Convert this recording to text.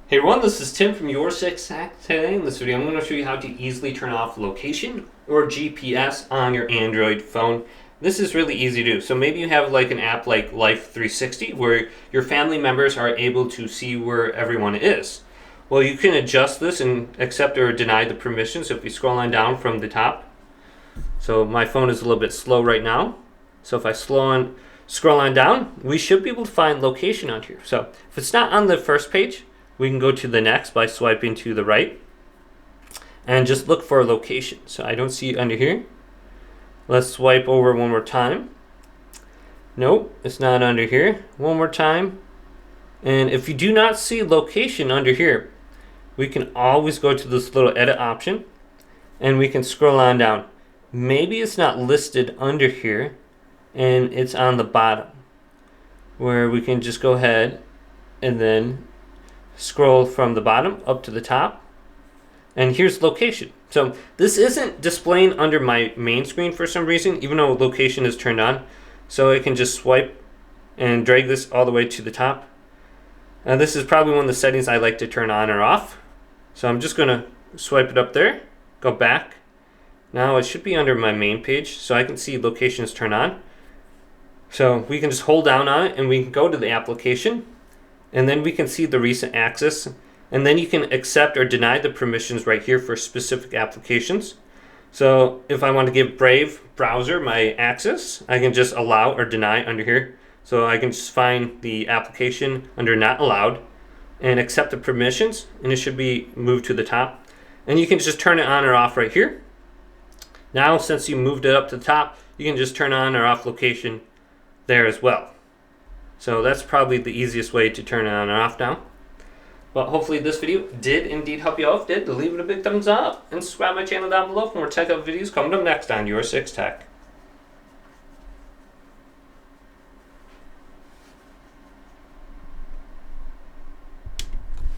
Hey everyone, this is Tim from YourSixGaming. Today in this video I'm going to show you how to easily turn off location or GPS on your Android phone. This is really easy to do. So maybe you have like an app like Life 360 where your family members are able to see where everyone is. Well, you can adjust this and accept or deny the permissions if you scroll on down from the top. So my phone is a little bit slow right now. So if I scroll on down, we should be able to find location on here. So if it's not on the first page, we can go to the next by swiping to the right and just look for a location. So I don't see it under here. Let's swipe over one more time. Nope, it's not under here. One more time. And if you do not see location under here, we can always go to this little edit option and we can scroll on down. Maybe it's not listed under here and it's on the bottom, where we can just go ahead and then scroll from the bottom up to the top, and here's location. So this isn't displaying under my main screen for some reason, even though location is turned on. So I can just swipe and drag this all the way to the top. And this is probably one of the settings I like to turn on or off. So I'm just going to swipe it up there, go back. Now it should be under my main page, so I can see location is turned on. So we can just hold down on it and we can go to the application. And then we can see the recent access, and then you can accept or deny the permissions right here for specific applications. So if I want to give Brave browser my access, I can just allow or deny under here. So I can just find the application under not allowed and accept the permissions, and it should be moved to the top. And you can just turn it on or off right here. Now, since you moved it up to the top, you can just turn on or off location there as well. So that's probably the easiest way to turn it on and off now. But hopefully this video did indeed help you out. If it did, leave it a big thumbs up and subscribe to my channel down below for more tech up videos coming up next on Your Six Tech.